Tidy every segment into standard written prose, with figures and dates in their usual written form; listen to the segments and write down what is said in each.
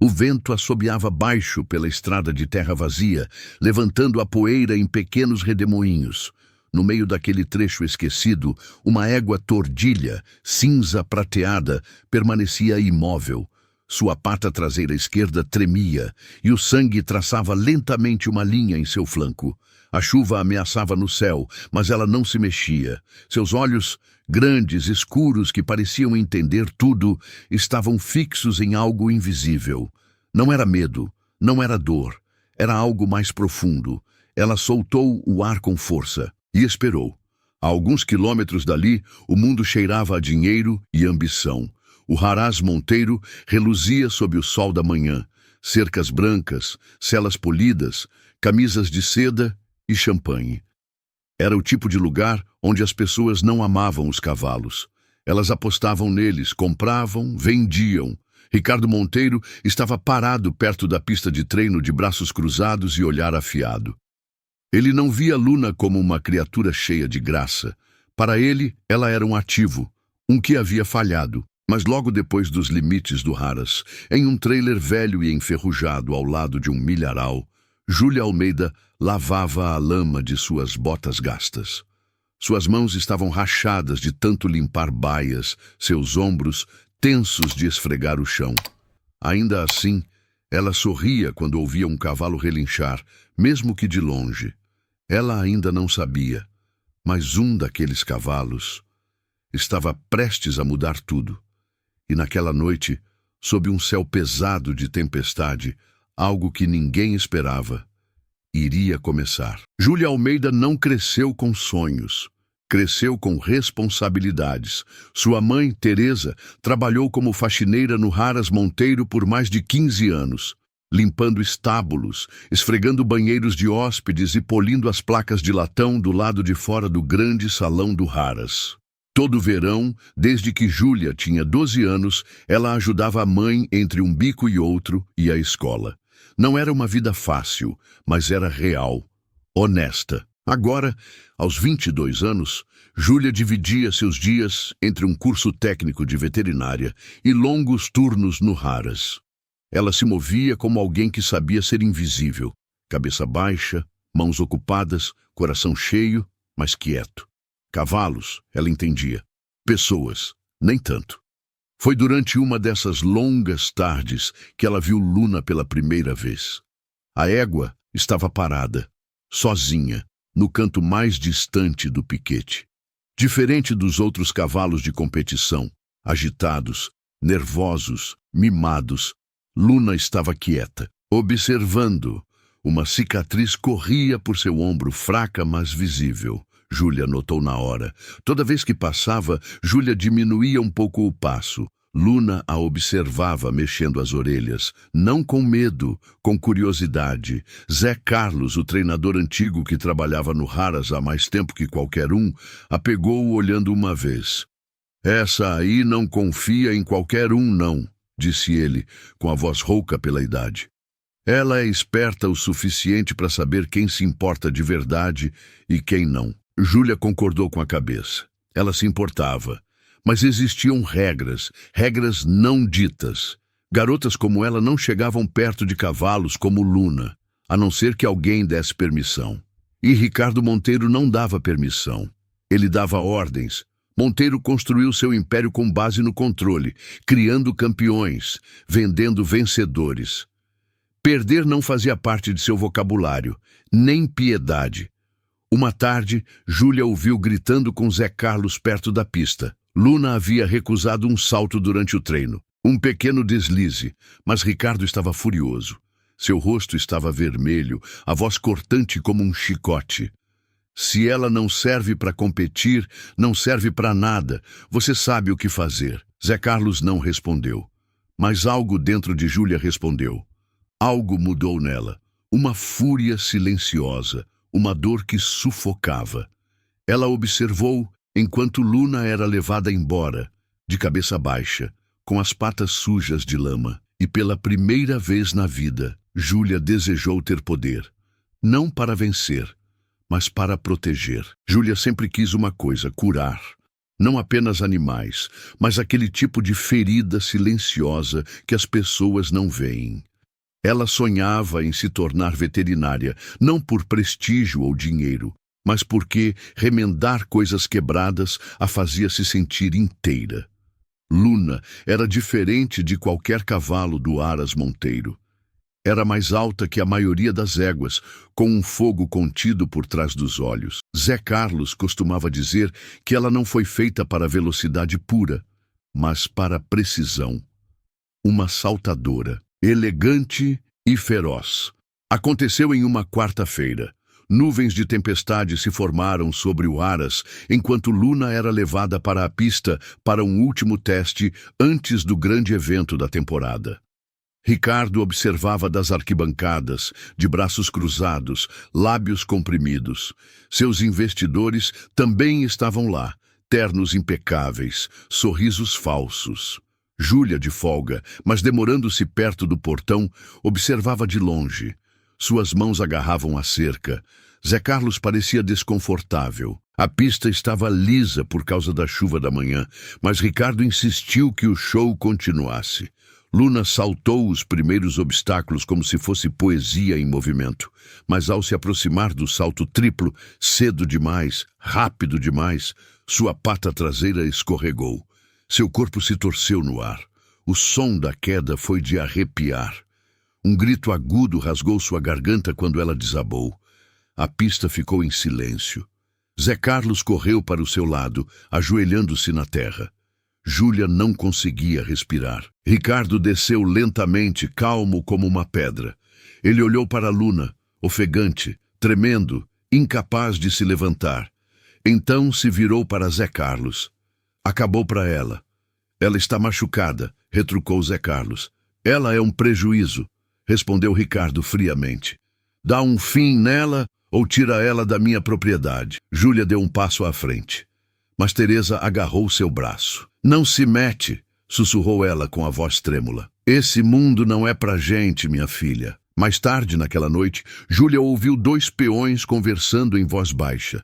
O vento assobiava baixo pela estrada de terra vazia, levantando a poeira em pequenos redemoinhos. No meio daquele trecho esquecido, uma égua tordilha, cinza prateada, permanecia imóvel. Sua pata traseira esquerda tremia, e o sangue traçava lentamente uma linha em seu flanco. A chuva ameaçava no céu, mas ela não se mexia. Seus olhos, grandes, escuros, que pareciam entender tudo, estavam fixos em algo invisível. Não era medo, não era dor, era algo mais profundo. Ela soltou o ar com força e esperou. A alguns quilômetros dali, o mundo cheirava a dinheiro e ambição. O Haraz Monteiro reluzia sob o sol da manhã. Cercas brancas, celas polidas, camisas de seda e champanhe. Era o tipo de lugar onde as pessoas não amavam os cavalos. Elas apostavam neles, compravam, vendiam. Ricardo Monteiro estava parado perto da pista de treino de braços cruzados e olhar afiado. Ele não via Luna como uma criatura cheia de graça. Para ele, ela era um ativo, um que havia falhado. Mas logo depois dos limites do Haras, em um trailer velho e enferrujado ao lado de um milharal, Júlia Almeida lavava a lama de suas botas gastas. Suas mãos estavam rachadas de tanto limpar baias, seus ombros tensos de esfregar o chão. Ainda assim, ela sorria quando ouvia um cavalo relinchar, mesmo que de longe. Ela ainda não sabia, mas um daqueles cavalos estava prestes a mudar tudo. E naquela noite, sob um céu pesado de tempestade, algo que ninguém esperava, iria começar. Júlia Almeida não cresceu com sonhos. Cresceu com responsabilidades. Sua mãe, Teresa, trabalhou como faxineira no Haras Monteiro por mais de 15 anos, limpando estábulos, esfregando banheiros de hóspedes e polindo as placas de latão do lado de fora do grande salão do Haras. Todo verão, desde que Júlia tinha 12 anos, ela ajudava a mãe entre um bico e outro e a escola. Não era uma vida fácil, mas era real, honesta. Agora, aos 22 anos, Júlia dividia seus dias entre um curso técnico de veterinária e longos turnos no Haras. Ela se movia como alguém que sabia ser invisível, cabeça baixa, mãos ocupadas, coração cheio, mas quieto. Cavalos, ela entendia. Pessoas, nem tanto. Foi durante uma dessas longas tardes que ela viu Luna pela primeira vez. A égua estava parada, sozinha, no canto mais distante do piquete. Diferente dos outros cavalos de competição, agitados, nervosos, mimados, Luna estava quieta, observando. Uma cicatriz corria por seu ombro, fraca, mas visível. Júlia notou na hora. Toda vez que passava, Júlia diminuía um pouco o passo. Luna a observava mexendo as orelhas, não com medo, com curiosidade. Zé Carlos, o treinador antigo que trabalhava no Haras há mais tempo que qualquer um, a pegou olhando uma vez. "Essa aí não confia em qualquer um, não", disse ele, com a voz rouca pela idade. "Ela é esperta o suficiente para saber quem se importa de verdade e quem não." Júlia concordou com a cabeça. Ela se importava. Mas existiam regras não ditas. Garotas como ela não chegavam perto de cavalos como Luna, a não ser que alguém desse permissão. E Ricardo Monteiro não dava permissão. Ele dava ordens. Monteiro construiu seu império com base no controle, criando campeões, vendendo vencedores. Perder não fazia parte de seu vocabulário, nem piedade. Uma tarde, Júlia ouviu gritando com Zé Carlos perto da pista. Luna havia recusado um salto durante o treino, um pequeno deslize, mas Ricardo estava furioso. Seu rosto estava vermelho, a voz cortante como um chicote. "Se ela não serve para competir, não serve para nada. Você sabe o que fazer." Zé Carlos não respondeu, mas algo dentro de Júlia respondeu. Algo mudou nela, uma fúria silenciosa, uma dor que sufocava. Ela observou enquanto Luna era levada embora, de cabeça baixa, com as patas sujas de lama. E pela primeira vez na vida, Júlia desejou ter poder. Não para vencer, mas para proteger. Júlia sempre quis uma coisa: curar. Não apenas animais, mas aquele tipo de ferida silenciosa que as pessoas não veem. Ela sonhava em se tornar veterinária, não por prestígio ou dinheiro, mas porque remendar coisas quebradas a fazia se sentir inteira. Luna era diferente de qualquer cavalo do Aras Monteiro. Era mais alta que a maioria das éguas, com um fogo contido por trás dos olhos. Zé Carlos costumava dizer que ela não foi feita para velocidade pura, mas para precisão. Uma saltadora, elegante e feroz. Aconteceu em uma quarta-feira. Nuvens de tempestade se formaram sobre o Aras, enquanto Luna era levada para a pista para um último teste antes do grande evento da temporada. Ricardo observava das arquibancadas, de braços cruzados, lábios comprimidos. Seus investidores também estavam lá, ternos impecáveis, sorrisos falsos. Júlia, de folga, mas demorando-se perto do portão, observava de longe. Suas mãos agarravam a cerca. Zé Carlos parecia desconfortável. A pista estava lisa por causa da chuva da manhã, mas Ricardo insistiu que o show continuasse. Luna saltou os primeiros obstáculos como se fosse poesia em movimento, mas ao se aproximar do salto triplo, cedo demais, rápido demais, sua pata traseira escorregou. Seu corpo se torceu no ar. O som da queda foi de arrepiar. Um grito agudo rasgou sua garganta quando ela desabou. A pista ficou em silêncio. Zé Carlos correu para o seu lado, ajoelhando-se na terra. Júlia não conseguia respirar. Ricardo desceu lentamente, calmo como uma pedra. Ele olhou para Luna, ofegante, tremendo, incapaz de se levantar. Então se virou para Zé Carlos. Acabou para ela. Ela está machucada, retrucou Zé Carlos. Ela é um prejuízo, respondeu Ricardo friamente. Dá um fim nela ou tira ela da minha propriedade. Júlia deu um passo à frente. Mas Teresa agarrou seu braço. Não se mete, sussurrou ela com a voz trêmula. Esse mundo não é pra gente, minha filha. Mais tarde, naquela noite, Júlia ouviu 2 peões conversando em voz baixa.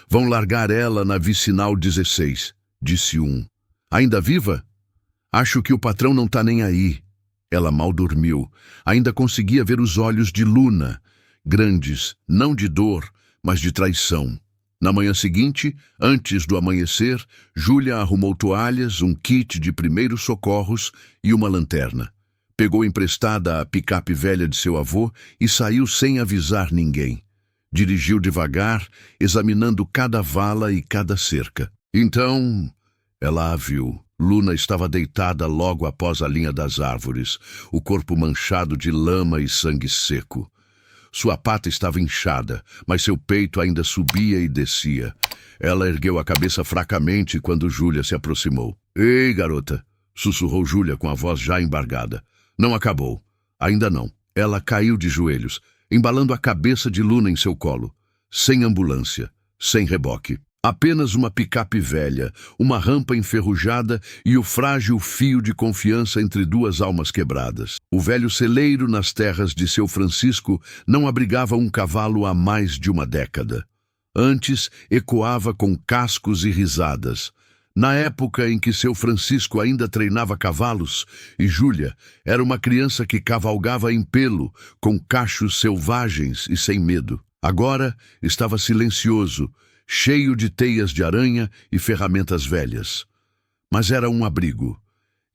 Vão largar ela na vicinal 16, disse um. Ainda viva? Acho que o patrão não tá nem aí. Ela mal dormiu. Ainda conseguia ver os olhos de Luna, grandes, não de dor, mas de traição. Na manhã seguinte, antes do amanhecer, Júlia arrumou toalhas, um kit de primeiros socorros e uma lanterna. Pegou emprestada a picape velha de seu avô e saiu sem avisar ninguém. Dirigiu devagar, examinando cada vala e cada cerca. Então, ela a viu. Luna estava deitada logo após a linha das árvores, o corpo manchado de lama e sangue seco. Sua pata estava inchada, mas seu peito ainda subia e descia. Ela ergueu a cabeça fracamente quando Júlia se aproximou. Ei, garota, sussurrou Júlia com a voz já embargada. Não acabou. Ainda não. Ela caiu de joelhos, embalando a cabeça de Luna em seu colo. Sem ambulância, sem reboque. Apenas uma picape velha, uma rampa enferrujada e o frágil fio de confiança entre 2 almas quebradas. O velho celeiro nas terras de seu Francisco não abrigava um cavalo há mais de uma década. Antes, ecoava com cascos e risadas. Na época em que seu Francisco ainda treinava cavalos, e Júlia era uma criança que cavalgava em pelo, com cachos selvagens e sem medo. Agora estava silencioso, cheio de teias de aranha e ferramentas velhas. Mas era um abrigo,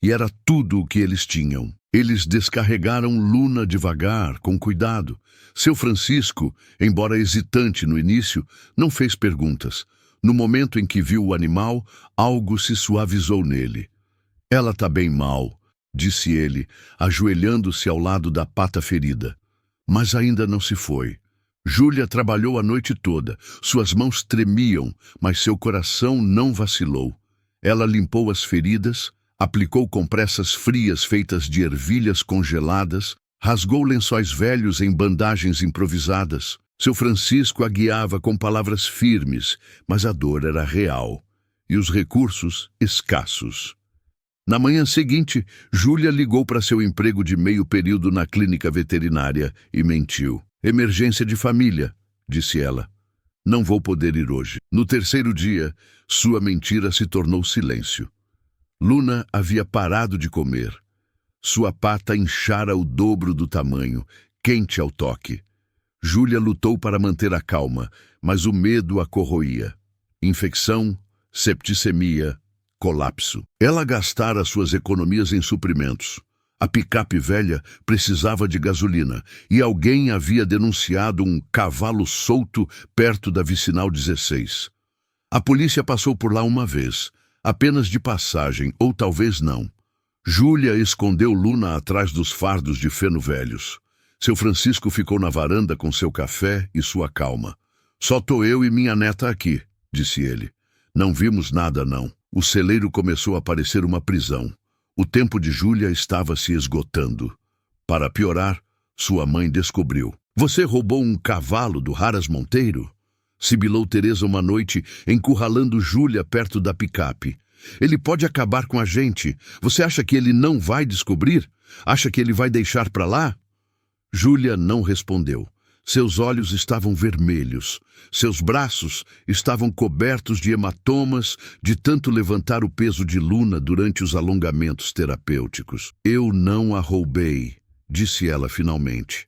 e era tudo o que eles tinham. Eles descarregaram Luna devagar, com cuidado. Seu Francisco, embora hesitante no início, não fez perguntas. No momento em que viu o animal, algo se suavizou nele. Ela tá bem mal, disse ele, ajoelhando-se ao lado da pata ferida. Mas ainda não se foi. Júlia trabalhou a noite toda. Suas mãos tremiam, mas seu coração não vacilou. Ela limpou as feridas, aplicou compressas frias feitas de ervilhas congeladas, rasgou lençóis velhos em bandagens improvisadas. Seu Francisco a guiava com palavras firmes, mas a dor era real, e os recursos escassos. Na manhã seguinte, Júlia ligou para seu emprego de meio período na clínica veterinária e mentiu. Emergência de família, disse ela. Não vou poder ir hoje. No terceiro dia, sua mentira se tornou silêncio. Luna havia parado de comer. Sua pata inchara o dobro do tamanho, quente ao toque. Júlia lutou para manter a calma, mas o medo a corroía. Infecção, septicemia, colapso. Ela gastara suas economias em suprimentos. A picape velha precisava de gasolina e alguém havia denunciado um cavalo solto perto da vicinal 16. A polícia passou por lá uma vez, apenas de passagem, ou talvez não. Júlia escondeu Luna atrás dos fardos de feno velhos. Seu Francisco ficou na varanda com seu café e sua calma. Só tô eu e minha neta aqui, disse ele. Não vimos nada, não. O celeiro começou a parecer uma prisão. O tempo de Júlia estava se esgotando. Para piorar, sua mãe descobriu. Você roubou um cavalo do Raras Monteiro? Sibilou Teresa uma noite, encurralando Júlia perto da picape. Ele pode acabar com a gente. Você acha que ele não vai descobrir? Acha que ele vai deixar para lá? Júlia não respondeu. Seus olhos estavam vermelhos. Seus braços estavam cobertos de hematomas de tanto levantar o peso de Luna durante os alongamentos terapêuticos. Eu não a roubei, disse ela finalmente.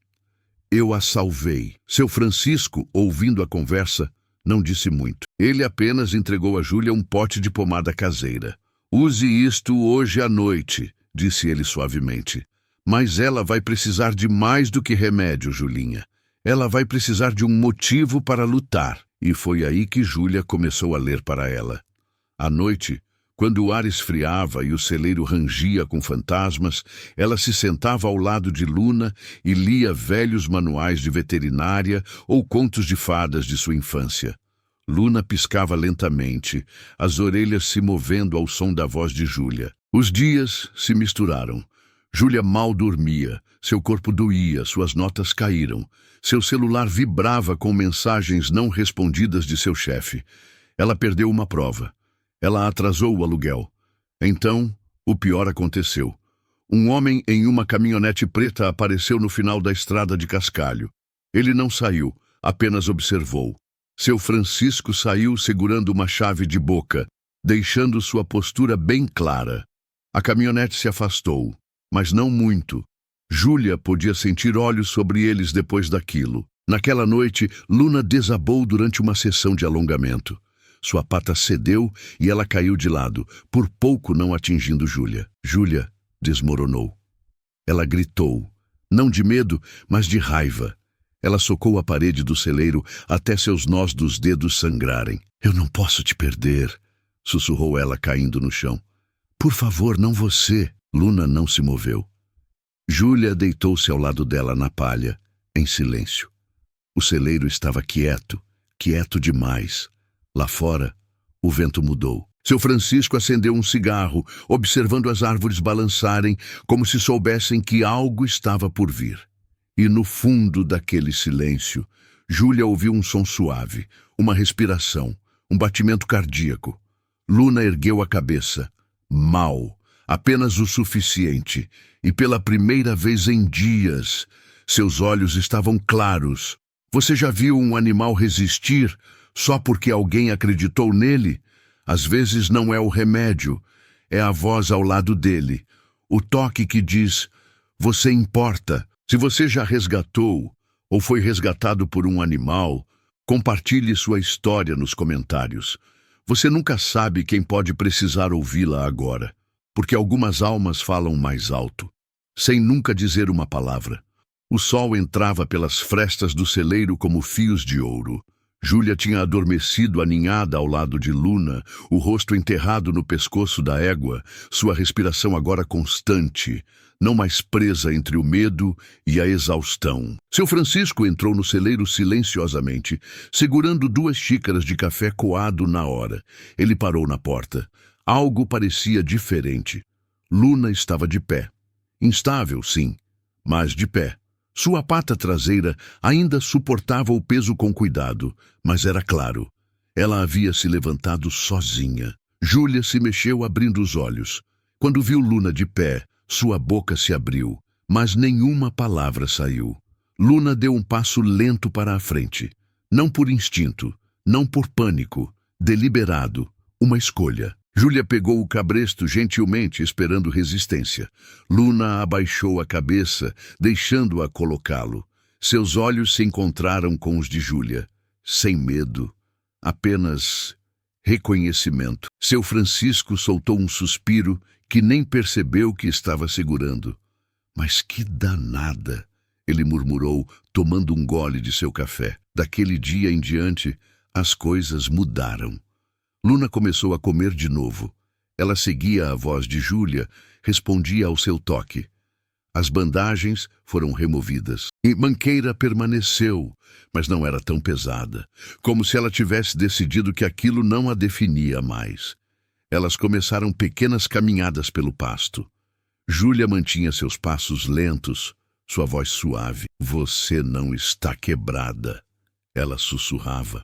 Eu a salvei. Seu Francisco, ouvindo a conversa, não disse muito. Ele apenas entregou a Júlia um pote de pomada caseira. Use isto hoje à noite, disse ele suavemente. Mas ela vai precisar de mais do que remédio, Julinha. Ela vai precisar de um motivo para lutar. E foi aí que Júlia começou a ler para ela. À noite, quando o ar esfriava e o celeiro rangia com fantasmas, ela se sentava ao lado de Luna e lia velhos manuais de veterinária ou contos de fadas de sua infância. Luna piscava lentamente, as orelhas se movendo ao som da voz de Júlia. Os dias se misturaram. Júlia mal dormia, seu corpo doía, suas notas caíram. Seu celular vibrava com mensagens não respondidas de seu chefe. Ela perdeu uma prova. Ela atrasou o aluguel. Então, o pior aconteceu. Um homem em uma caminhonete preta apareceu no final da estrada de Cascalho. Ele não saiu, apenas observou. Seu Francisco saiu segurando uma chave de boca, deixando sua postura bem clara. A caminhonete se afastou, mas não muito. Júlia podia sentir olhos sobre eles depois daquilo. Naquela noite, Luna desabou durante uma sessão de alongamento. Sua pata cedeu e ela caiu de lado, por pouco não atingindo Júlia. Júlia desmoronou. Ela gritou, não de medo, mas de raiva. Ela socou a parede do celeiro até seus nós dos dedos sangrarem. Eu não posso te perder, sussurrou ela caindo no chão. Por favor, não você. Luna não se moveu. Júlia deitou-se ao lado dela na palha, em silêncio. O celeiro estava quieto, quieto demais. Lá fora, o vento mudou. Seu Francisco acendeu um cigarro, observando as árvores balançarem, como se soubessem que algo estava por vir. E no fundo daquele silêncio, Júlia ouviu um som suave, uma respiração, um batimento cardíaco. Luna ergueu a cabeça. Mal, apenas o suficiente, e pela primeira vez em dias, seus olhos estavam claros. Você já viu um animal resistir só porque alguém acreditou nele? Às vezes não é o remédio, é a voz ao lado dele, o toque que diz, você importa. Se você já resgatou ou foi resgatado por um animal, compartilhe sua história nos comentários. Você nunca sabe quem pode precisar ouvi-la agora, porque algumas almas falam mais alto, sem nunca dizer uma palavra. O sol entrava pelas frestas do celeiro como fios de ouro. Júlia tinha adormecido aninhada ao lado de Luna, o rosto enterrado no pescoço da égua, sua respiração agora constante, não mais presa entre o medo e a exaustão. Seu Francisco entrou no celeiro silenciosamente, segurando 2 xícaras de café coado na hora. Ele parou na porta. Algo parecia diferente. Luna estava de pé. Instável, sim, mas de pé. Sua pata traseira ainda suportava o peso com cuidado, mas era claro. Ela havia se levantado sozinha. Júlia se mexeu abrindo os olhos. Quando viu Luna de pé, sua boca se abriu, mas nenhuma palavra saiu. Luna deu um passo lento para a frente. Não por instinto, não por pânico, deliberado, uma escolha. Júlia pegou o cabresto gentilmente, esperando resistência. Luna abaixou a cabeça, deixando-a colocá-lo. Seus olhos se encontraram com os de Júlia. Sem medo, apenas reconhecimento. Seu Francisco soltou um suspiro que nem percebeu que estava segurando. Mas que danada! Ele murmurou, tomando um gole de seu café. Daquele dia em diante, as coisas mudaram. Luna começou a comer de novo. Ela seguia a voz de Júlia, respondia ao seu toque. As bandagens foram removidas. E Manqueira permaneceu, mas não era tão pesada, como se ela tivesse decidido que aquilo não a definia mais. Elas começaram pequenas caminhadas pelo pasto. Júlia mantinha seus passos lentos, sua voz suave. Você não está quebrada, ela sussurrava.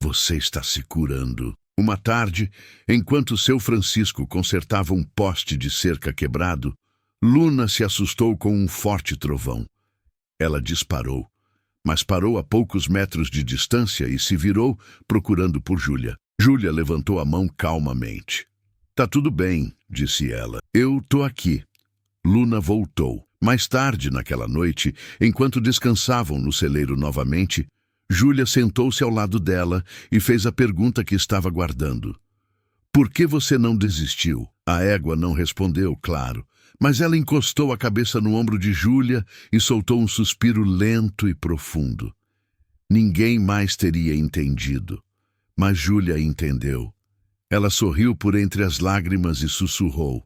Você está se curando. Uma tarde, enquanto seu Francisco consertava um poste de cerca quebrado, Luna se assustou com um forte trovão. Ela disparou, mas parou a poucos metros de distância e se virou, procurando por Júlia. Júlia levantou a mão calmamente. Tá tudo bem, disse ela. Eu tô aqui. Luna voltou. Mais tarde, naquela noite, enquanto descansavam no celeiro novamente, Júlia sentou-se ao lado dela e fez a pergunta que estava guardando. Por que você não desistiu? A égua não respondeu, claro, mas ela encostou a cabeça no ombro de Júlia e soltou um suspiro lento e profundo. Ninguém mais teria entendido, mas Júlia entendeu. Ela sorriu por entre as lágrimas e sussurrou.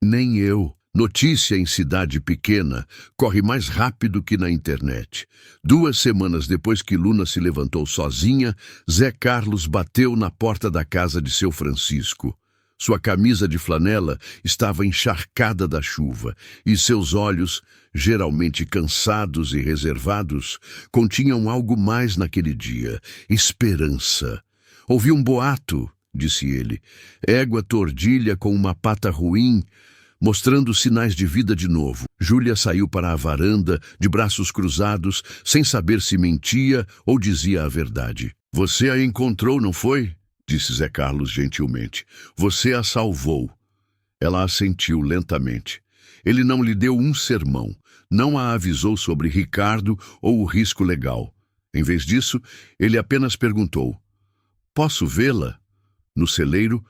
Nem eu. Notícia em cidade pequena corre mais rápido que na internet. 2 semanas depois que Luna se levantou sozinha, Zé Carlos bateu na porta da casa de seu Francisco. Sua camisa de flanela estava encharcada da chuva e seus olhos, geralmente cansados e reservados, continham algo mais naquele dia: esperança. Ouvi um boato, disse ele. Égua tordilha com uma pata ruim, mostrando sinais de vida de novo. Júlia saiu para a varanda, de braços cruzados, sem saber se mentia ou dizia a verdade. Você a encontrou, não foi? Disse Zé Carlos gentilmente. Você a salvou. Ela assentiu lentamente. Ele não lhe deu um sermão, não a avisou sobre Ricardo ou o risco legal. Em vez disso, ele apenas perguntou: posso vê-la? No celeiro,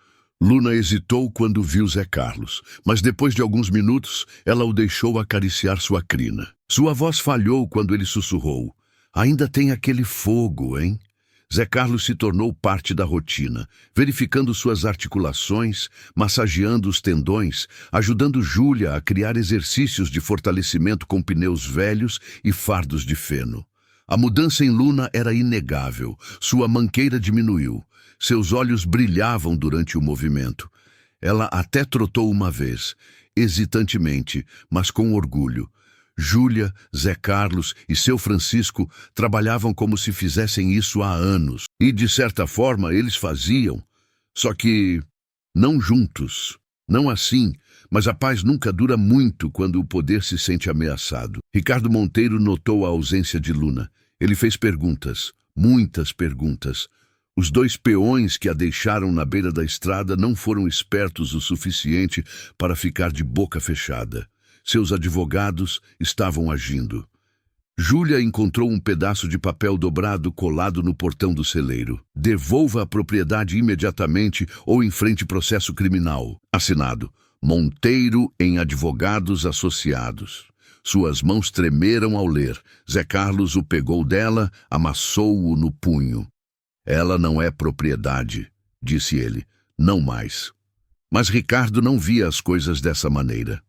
Luna hesitou quando viu Zé Carlos, mas depois de alguns minutos, ela o deixou acariciar sua crina. Sua voz falhou quando ele sussurrou. Ainda tem aquele fogo, hein? Zé Carlos se tornou parte da rotina, verificando suas articulações, massageando os tendões, ajudando Júlia a criar exercícios de fortalecimento com pneus velhos e fardos de feno. A mudança em Luna era inegável. Sua manqueira diminuiu. Seus olhos brilhavam durante o movimento. Ela até trotou uma vez, hesitantemente, mas com orgulho. Júlia, Zé Carlos e seu Francisco trabalhavam como se fizessem isso há anos. E, de certa forma, eles faziam. Só que não juntos. Não assim, mas a paz nunca dura muito quando o poder se sente ameaçado. Ricardo Monteiro notou a ausência de Luna. Ele fez perguntas, muitas perguntas. Os 2 peões que a deixaram na beira da estrada não foram espertos o suficiente para ficar de boca fechada. Seus advogados estavam agindo. Júlia encontrou um pedaço de papel dobrado colado no portão do celeiro. Devolva a propriedade imediatamente ou enfrente processo criminal. Assinado: Monteiro em Advogados Associados. Suas mãos tremeram ao ler. Zé Carlos o pegou dela, amassou-o no punho. Ela não é propriedade, disse ele. Não mais. Mas Ricardo não via as coisas dessa maneira.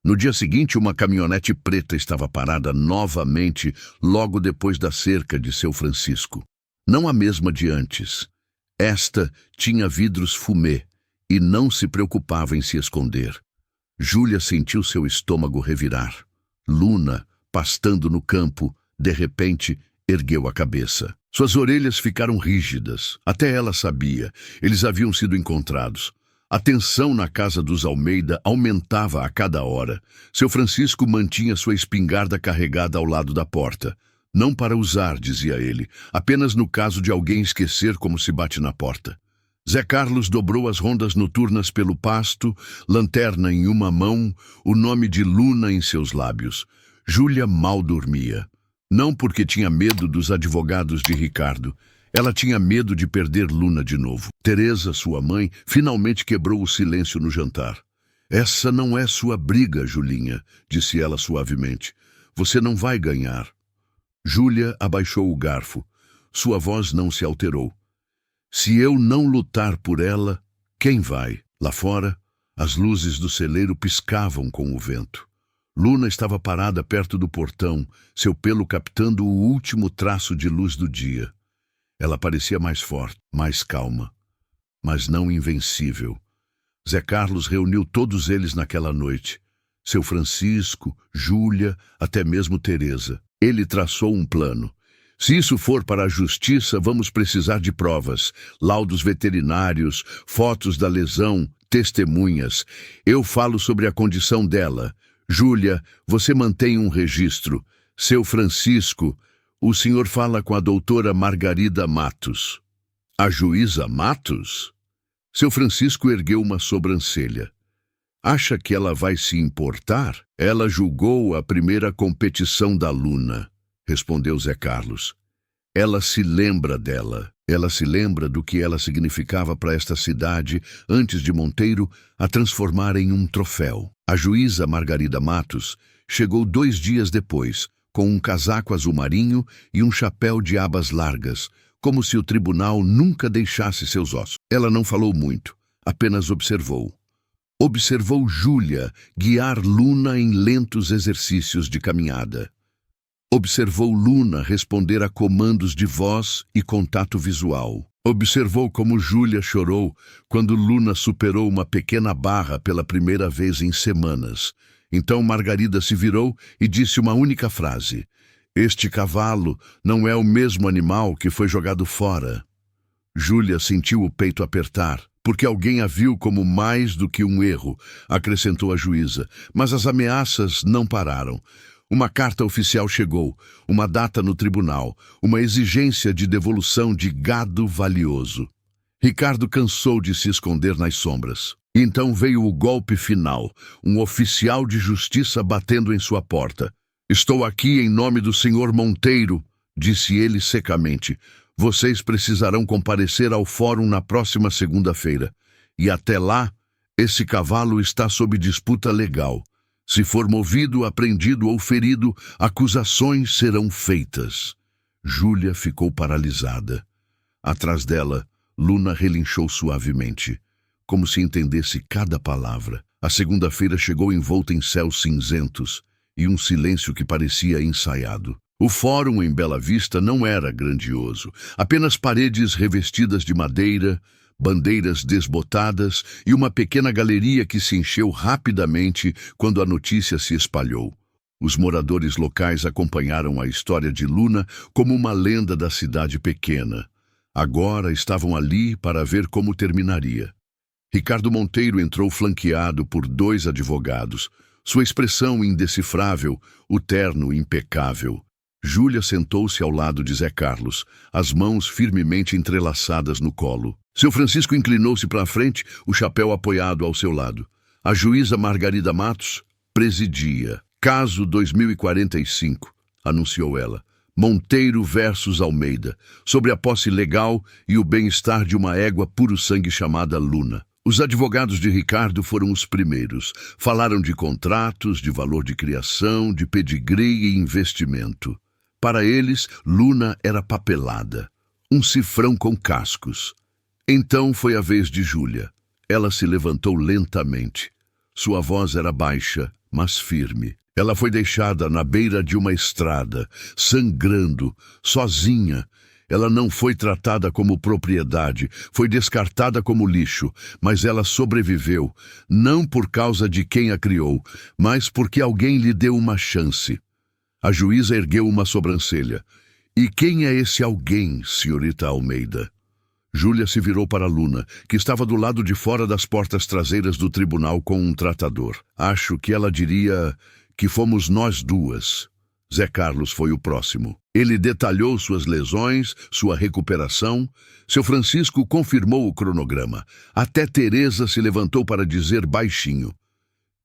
No dia seguinte, uma caminhonete preta estava parada novamente logo depois da cerca de seu Francisco. Não a mesma de antes. Esta tinha vidros fumê e não se preocupava em se esconder. Júlia sentiu seu estômago revirar. Luna, pastando no campo, de repente, ergueu a cabeça. Suas orelhas ficaram rígidas. Até ela sabia. Eles haviam sido encontrados. A tensão na casa dos Almeida aumentava a cada hora. Seu Francisco mantinha sua espingarda carregada ao lado da porta. Não para usar, dizia ele, apenas no caso de alguém esquecer como se bate na porta. Zé Carlos dobrou as rondas noturnas pelo pasto, lanterna em uma mão, o nome de Luna em seus lábios. Júlia mal dormia. Não porque tinha medo dos advogados de Ricardo. Ela tinha medo de perder Luna de novo. Teresa, sua mãe, finalmente quebrou o silêncio no jantar. Essa não é sua briga, Julinha, disse ela suavemente. Você não vai ganhar. Júlia abaixou o garfo. Sua voz não se alterou. Se eu não lutar por ela, quem vai? Lá fora, as luzes do celeiro piscavam com o vento. Luna estava parada perto do portão, seu pelo captando o último traço de luz do dia. Ela parecia mais forte, mais calma, mas não invencível. Zé Carlos reuniu todos eles naquela noite. Seu Francisco, Júlia, até mesmo Teresa. Ele traçou um plano. Se isso for para a justiça, vamos precisar de provas, laudos veterinários, fotos da lesão, testemunhas. Eu falo sobre a condição dela. Júlia, você mantém um registro. Seu Francisco, o senhor fala com a doutora Margarida Matos. A juíza Matos? Seu Francisco ergueu uma sobrancelha. Acha que ela vai se importar? Ela julgou a primeira competição da Luna, respondeu Zé Carlos. Ela se lembra dela. Ela se lembra do que ela significava para esta cidade antes de Monteiro a transformar em um troféu. A juíza Margarida Matos chegou 2 dias depois, com um casaco azul marinho e um chapéu de abas largas, como se o tribunal nunca deixasse seus ossos. Ela não falou muito, apenas observou. Observou Júlia guiar Luna em lentos exercícios de caminhada. Observou Luna responder a comandos de voz e contato visual. Observou como Júlia chorou quando Luna superou uma pequena barra pela primeira vez em semanas. Então Margarida se virou e disse uma única frase. Este cavalo não é o mesmo animal que foi jogado fora. Júlia sentiu o peito apertar, porque alguém a viu como mais do que um erro, acrescentou a juíza. Mas as ameaças não pararam. Uma carta oficial chegou, uma data no tribunal, uma exigência de devolução de gado valioso. Ricardo cansou de se esconder nas sombras. Então veio o golpe final, um oficial de justiça batendo em sua porta. Estou aqui em nome do senhor Monteiro, disse ele secamente. Vocês precisarão comparecer ao fórum na próxima segunda-feira. E até lá, esse cavalo está sob disputa legal. Se for movido, apreendido ou ferido, acusações serão feitas. Júlia ficou paralisada. Atrás dela, Luna relinchou suavemente, como se entendesse cada palavra. A segunda-feira chegou envolta em céus cinzentos e um silêncio que parecia ensaiado. O fórum em Bela Vista não era grandioso, apenas paredes revestidas de madeira, bandeiras desbotadas e uma pequena galeria que se encheu rapidamente quando a notícia se espalhou. Os moradores locais acompanharam a história de Luna como uma lenda da cidade pequena. Agora estavam ali para ver como terminaria. Ricardo Monteiro entrou flanqueado por 2 advogados, sua expressão indecifrável, o terno impecável. Júlia sentou-se ao lado de Zé Carlos, as mãos firmemente entrelaçadas no colo. Seu Francisco inclinou-se para a frente, o chapéu apoiado ao seu lado. A juíza Margarida Matos presidia. Caso 2045, anunciou ela. Monteiro versus Almeida, sobre a posse legal e o bem-estar de uma égua puro sangue chamada Luna. Os advogados de Ricardo foram os primeiros. Falaram de contratos, de valor de criação, de pedigree e investimento. Para eles, Luna era papelada, um cifrão com cascos. Então foi a vez de Júlia. Ela se levantou lentamente. Sua voz era baixa, mas firme. Ela foi deixada na beira de uma estrada, sangrando, sozinha. Ela não foi tratada como propriedade, foi descartada como lixo, mas ela sobreviveu, não por causa de quem a criou, mas porque alguém lhe deu uma chance. A juíza ergueu uma sobrancelha. E quem é esse alguém, senhorita Almeida? Júlia se virou para Luna, que estava do lado de fora das portas traseiras do tribunal com um tratador. Acho que ela diria que fomos nós duas. Zé Carlos foi o próximo. Ele detalhou suas lesões, sua recuperação. Seu Francisco confirmou o cronograma. Até Teresa se levantou para dizer baixinho: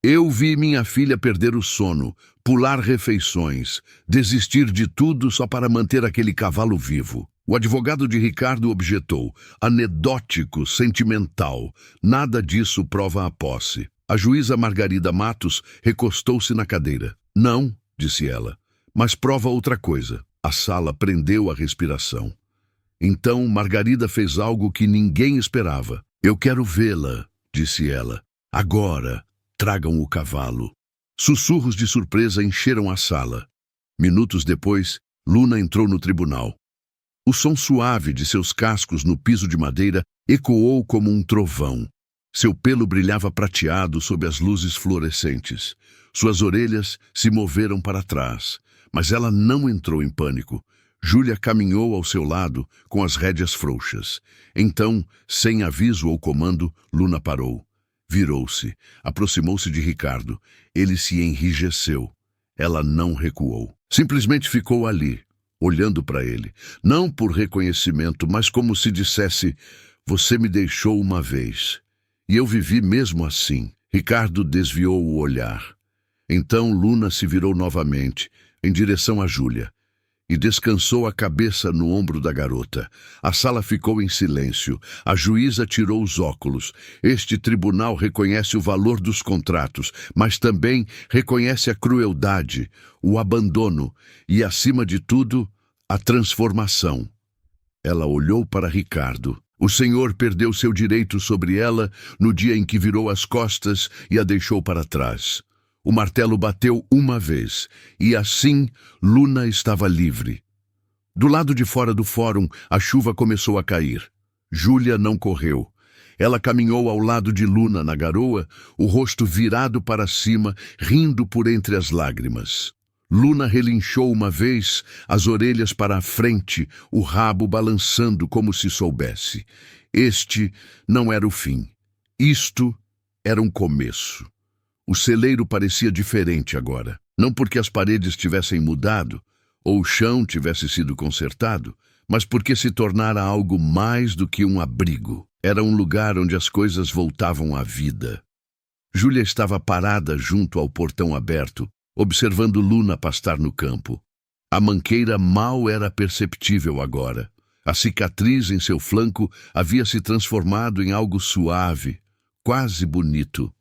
eu vi minha filha perder o sono, pular refeições, desistir de tudo só para manter aquele cavalo vivo. O advogado de Ricardo objetou: anedótico, sentimental. Nada disso prova a posse. A juíza Margarida Matos recostou-se na cadeira. Não, disse ela, mas prova outra coisa. A sala prendeu a respiração. Então Margarida fez algo que ninguém esperava. Eu quero vê-la, disse ela. Agora. Tragam o cavalo. Sussurros de surpresa encheram a sala. Minutos depois, Luna entrou no tribunal. O som suave de seus cascos no piso de madeira ecoou como um trovão. Seu pelo brilhava prateado sob as luzes fluorescentes. Suas orelhas se moveram para trás, mas ela não entrou em pânico. Júlia caminhou ao seu lado com as rédeas frouxas. Então, sem aviso ou comando, Luna parou. Virou-se, aproximou-se de Ricardo. Ele se enrijeceu. Ela não recuou. Simplesmente ficou ali, olhando para ele. Não por reconhecimento, mas como se dissesse: você me deixou uma vez. E eu vivi mesmo assim. Ricardo desviou o olhar. Então Luna se virou novamente, em direção a Júlia, e descansou a cabeça no ombro da garota. A sala ficou em silêncio. A juíza tirou os óculos. Este tribunal reconhece o valor dos contratos, mas também reconhece a crueldade, o abandono e, acima de tudo, a transformação. Ela olhou para Ricardo. O senhor perdeu seu direito sobre ela no dia em que virou as costas e a deixou para trás. O martelo bateu uma vez, e assim Luna estava livre. Do lado de fora do fórum, a chuva começou a cair. Júlia não correu. Ela caminhou ao lado de Luna na garoa, o rosto virado para cima, rindo por entre as lágrimas. Luna relinchou uma vez, as orelhas para a frente, o rabo balançando como se soubesse. Este não era o fim. Isto era um começo. O celeiro parecia diferente agora. Não porque as paredes tivessem mudado, ou o chão tivesse sido consertado, mas porque se tornara algo mais do que um abrigo. Era um lugar onde as coisas voltavam à vida. Júlia estava parada junto ao portão aberto, observando Luna pastar no campo. A manqueira mal era perceptível agora. A cicatriz em seu flanco havia se transformado em algo suave, quase bonito.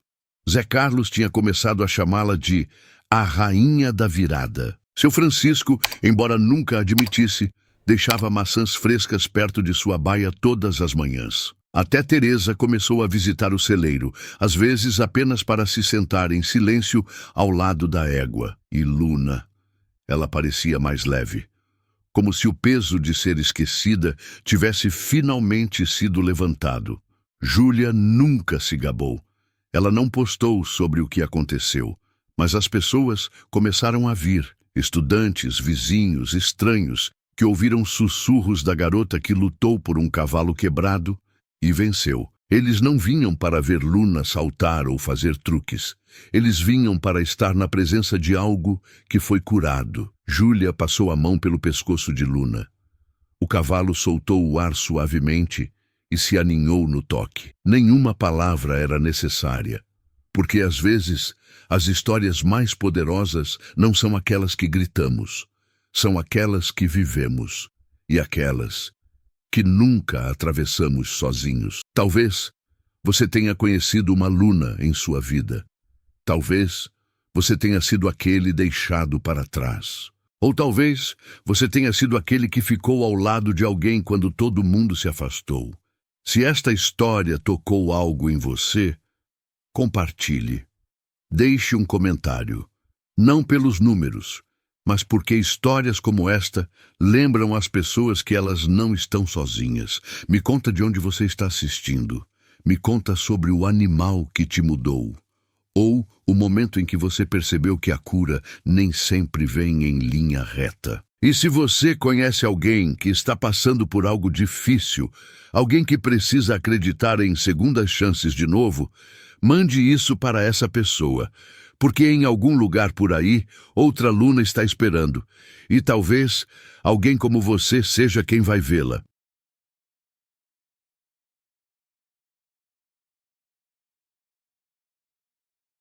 Zé Carlos tinha começado a chamá-la de a Rainha da Virada. Seu Francisco, embora nunca admitisse, deixava maçãs frescas perto de sua baia todas as manhãs. Até Teresa começou a visitar o celeiro, às vezes apenas para se sentar em silêncio ao lado da égua. E Luna, ela parecia mais leve, como se o peso de ser esquecida tivesse finalmente sido levantado. Júlia nunca se gabou. Ela não postou sobre o que aconteceu, mas as pessoas começaram a vir, estudantes, vizinhos, estranhos, que ouviram sussurros da garota que lutou por um cavalo quebrado e venceu. Eles não vinham para ver Luna saltar ou fazer truques. Eles vinham para estar na presença de algo que foi curado. Júlia passou a mão pelo pescoço de Luna. O cavalo soltou o ar suavemente e se aninhou no toque. Nenhuma palavra era necessária, porque às vezes as histórias mais poderosas não são aquelas que gritamos, são aquelas que vivemos e aquelas que nunca atravessamos sozinhos. Talvez você tenha conhecido uma Luna em sua vida. Talvez você tenha sido aquele deixado para trás. Ou talvez você tenha sido aquele que ficou ao lado de alguém quando todo mundo se afastou. Se esta história tocou algo em você, compartilhe. Deixe um comentário. Não pelos números, mas porque histórias como esta lembram as pessoas que elas não estão sozinhas. Me conta de onde você está assistindo. Me conta sobre o animal que te mudou. Ou o momento em que você percebeu que a cura nem sempre vem em linha reta. E se você conhece alguém que está passando por algo difícil, alguém que precisa acreditar em segundas chances de novo, mande isso para essa pessoa, porque em algum lugar por aí, outra Luna está esperando, e talvez alguém como você seja quem vai vê-la.